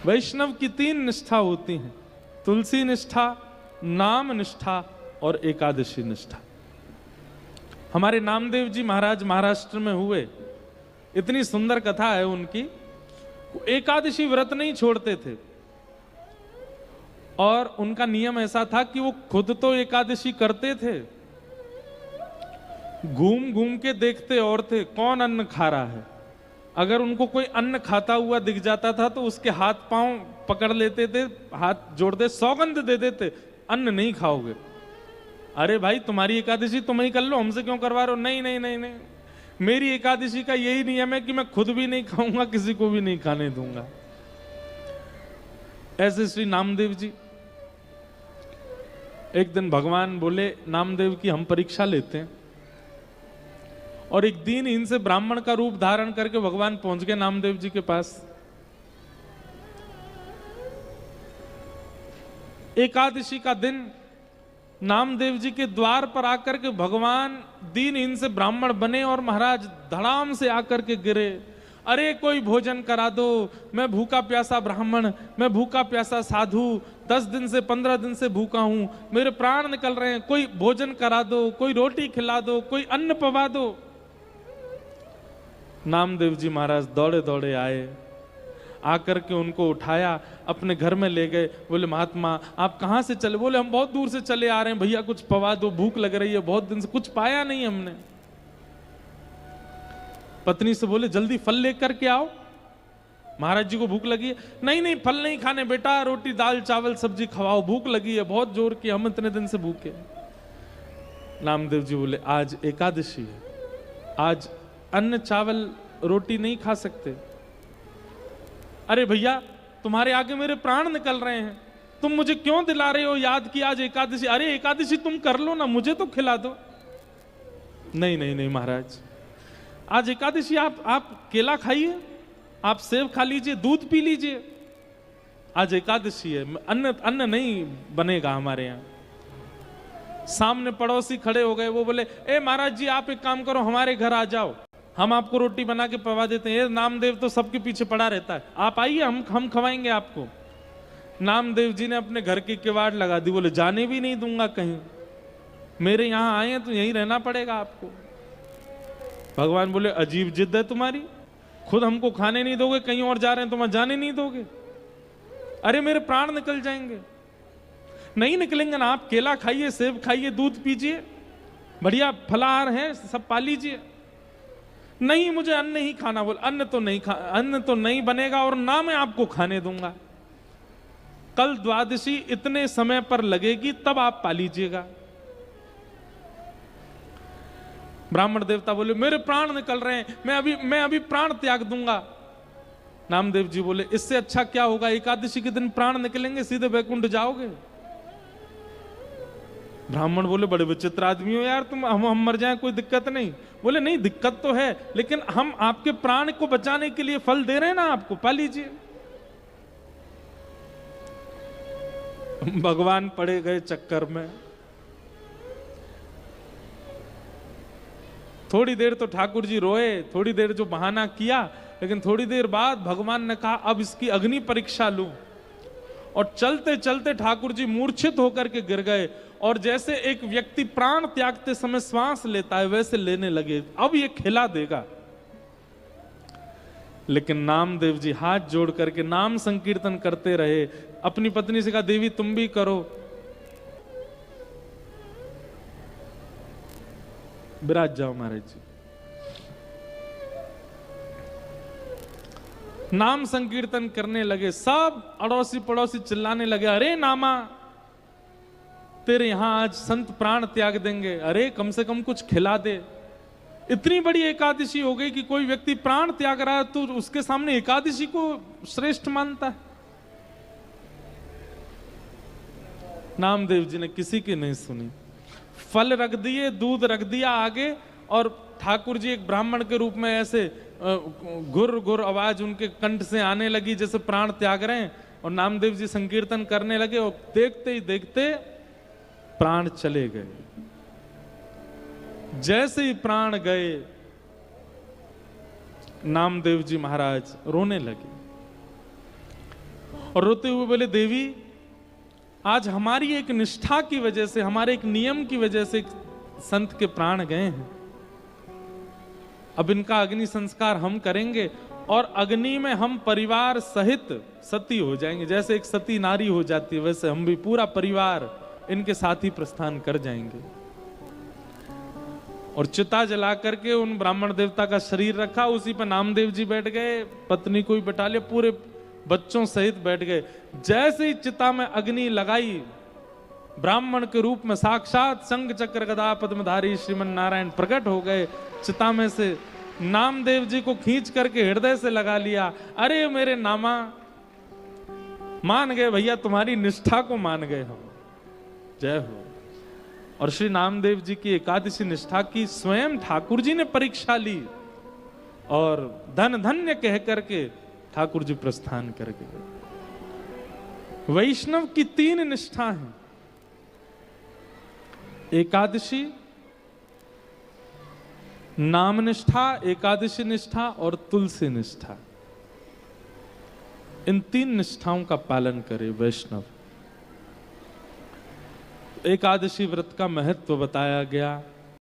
वैष्णव की 3 निष्ठा होती हैं, तुलसी निष्ठा, नाम निष्ठा और एकादशी निष्ठा। हमारे नामदेव जी महाराज महाराष्ट्र में हुए, इतनी सुंदर कथा है उनकी। एकादशी व्रत नहीं छोड़ते थे और उनका नियम ऐसा था कि वो खुद तो एकादशी करते थे, घूम घूम के देखते और थे कौन अन्न खा रहा है। अगर उनको कोई अन्न खाता हुआ दिख जाता था तो उसके हाथ पांव पकड़ लेते थे, हाथ जोड़ते, सौगंध दे देते, अन्न नहीं खाओगे। अरे भाई तुम्हारी एकादशी तुम ही कर लो, हमसे क्यों करवा रहे हो? नहीं नहीं नहीं नहीं, मेरी एकादशी का यही नियम है कि मैं खुद भी नहीं खाऊंगा, किसी को भी नहीं खाने दूंगा। ऐसे श्री नामदेव जी, एक दिन भगवान बोले नामदेव की हम परीक्षा लेते हैं, और एक दिन इनसे ब्राह्मण का रूप धारण करके भगवान पहुंच गए नामदेव जी के पास। एकादशी का दिन नामदेव जी के द्वार पर आकर के भगवान दीन इनसे ब्राह्मण बने और महाराज धड़ाम से आकर के गिरे। अरे कोई भोजन करा दो, मैं भूखा प्यासा ब्राह्मण, मैं भूखा प्यासा साधु, 10 दिन से 15 दिन से भूखा हूं, मेरे प्राण निकल रहे हैं, कोई भोजन करा दो, कोई रोटी खिला दो, कोई अन्न पवा दो। नामदेव जी महाराज दौड़े दौड़े आए, आकर के उनको उठाया, अपने घर में ले गए। बोले महात्मा आप कहां से चले? बोले हम बहुत दूर से चले आ रहे हैं, भैया कुछ पवा दो, भूख लग रही है, बहुत दिन से कुछ पाया नहीं हमने। पत्नी से बोले जल्दी फल लेकर के आओ, महाराज जी को भूख लगी है। नहीं नहीं फल नहीं खाने बेटा, रोटी दाल चावल सब्जी खवाओ, भूख लगी है बहुत जोर की, हम इतने दिन से भूखे। नामदेव जी बोले आज एकादशी है, आज अन्न चावल रोटी नहीं खा सकते। अरे भैया तुम्हारे आगे मेरे प्राण निकल रहे हैं, तुम मुझे क्यों दिला रहे हो याद कि आज एकादशी? अरे एकादशी तुम कर लो ना, मुझे तो खिला दो। नहीं नहीं नहीं महाराज, आज एकादशी आप केला खाइए, आप सेब खा लीजिए, दूध पी लीजिए, आज एकादशी है, अन्न नहीं बनेगा हमारे यहाँ। सामने पड़ोसी खड़े हो गए, वो बोले ए महाराज जी आप एक काम करो, हमारे घर आ जाओ, हम आपको रोटी बना के पवा देते हैं। नामदेव तो सबके पीछे पड़ा रहता है, आप आइए हम खवाएंगे आपको। नामदेव जी ने अपने घर की किवाड़ लगा दी, बोले जाने भी नहीं दूंगा कहीं, मेरे यहां आए हैं तो यहीं रहना पड़ेगा आपको। भगवान बोले अजीब जिद है तुम्हारी, खुद हमको खाने नहीं दोगे, कहीं और जा रहे हैं तुम जाने नहीं दोगे? अरे मेरे प्राण निकल जाएंगे। नहीं निकलेंगे ना, आप केला खाइए, सेब खाइए, दूध पीजिए, बढ़िया फलाहार है, सब पा लीजिए। नहीं मुझे अन्न ही खाना। बोल अन्न तो नहीं बनेगा और ना मैं आपको खाने दूंगा। कल द्वादशी इतने समय पर लगेगी तब आप पा लीजिएगा। ब्राह्मण देवता बोले मेरे प्राण निकल रहे हैं, मैं अभी प्राण त्याग दूंगा। नामदेव जी बोले इससे अच्छा क्या होगा, एकादशी के दिन प्राण निकलेंगे, सीधे वैकुंठ जाओगे। ब्राह्मण बोले बड़े विचित्र आदमी हो यार तुम, हम मर जाएं कोई दिक्कत नहीं। बोले नहीं दिक्कत तो है, लेकिन हम आपके प्राण को बचाने के लिए फल दे रहे हैं ना, आपको पा लीजिए। भगवान पड़े गए चक्कर में। थोड़ी देर तो ठाकुर जी रोए, थोड़ी देर जो बहाना किया, लेकिन थोड़ी देर बाद भगवान ने कहा अब इसकी अग्नि परीक्षा लूं। और चलते चलते ठाकुर जी मूर्छित होकर के गिर गए, और जैसे एक व्यक्ति प्राण त्यागते समय श्वास लेता है वैसे लेने लगे, अब ये खिला देगा। लेकिन नामदेव जी हाथ जोड़ करके नाम संकीर्तन करते रहे। अपनी पत्नी से कहा देवी तुम भी करो। विराज जाओ महाराज जी। नाम संकीर्तन करने लगे, सब अड़ोसी पड़ोसी चिल्लाने लगे अरे नामा तेरे यहां आज संत प्राण त्याग देंगे, अरे कम से कम कुछ खिला दे। इतनी बड़ी एकादशी हो गई कि कोई व्यक्ति प्राण त्याग रहा है तो उसके सामने एकादशी को श्रेष्ठ मानता है। नामदेव जी ने किसी की नहीं सुनी, फल रख दिए, दूध रख दिया आगे, और ठाकुर जी एक ब्राह्मण के रूप में ऐसे गुर गुर आवाज उनके कंठ से आने लगी जैसे प्राण त्याग रहे हैं, और नामदेव जी संकीर्तन करने लगे, और देखते ही देखते प्राण चले गए। जैसे ही प्राण गए नामदेव जी महाराज रोने लगे। और रोते हुए बोले, देवी आज हमारी एक निष्ठा की वजह से, हमारे एक नियम की वजह से एक संत के प्राण गए हैं। अब इनका अग्नि संस्कार हम करेंगे और अग्नि में हम परिवार सहित सती हो जाएंगे। जैसे एक सती नारी हो जाती है, वैसे हम भी पूरा परिवार इनके साथ ही प्रस्थान कर जाएंगे। और चिता जला करके उन ब्राह्मण देवता का शरीर रखा, उसी पर नामदेव जी बैठ गए, पत्नी को भी बैठा लिया, पूरे बच्चों सहित बैठ गए। जैसे ही चिता में अग्नि लगाई, ब्राह्मण के रूप में साक्षात शंख चक्र गदा पद्मधारी श्रीमन नारायण प्रकट हो गए। चिता में से नामदेव जी को खींच करके हृदय से लगा लिया। अरे मेरे नामा, मान गए भैया, तुम्हारी निष्ठा को मान गए हम, जय हो। और श्री नामदेव जी की एकादशी निष्ठा की स्वयं ठाकुर जी ने परीक्षा ली और धन धन्य कह करके ठाकुर जी प्रस्थान कर गए। वैष्णव की 3 निष्ठा हैं, एकादशी, नाम निष्ठा, एकादशी निष्ठा और तुलसी निष्ठा। इन 3 निष्ठाओं का पालन करे वैष्णव। एकादशी व्रत का महत्व बताया गया।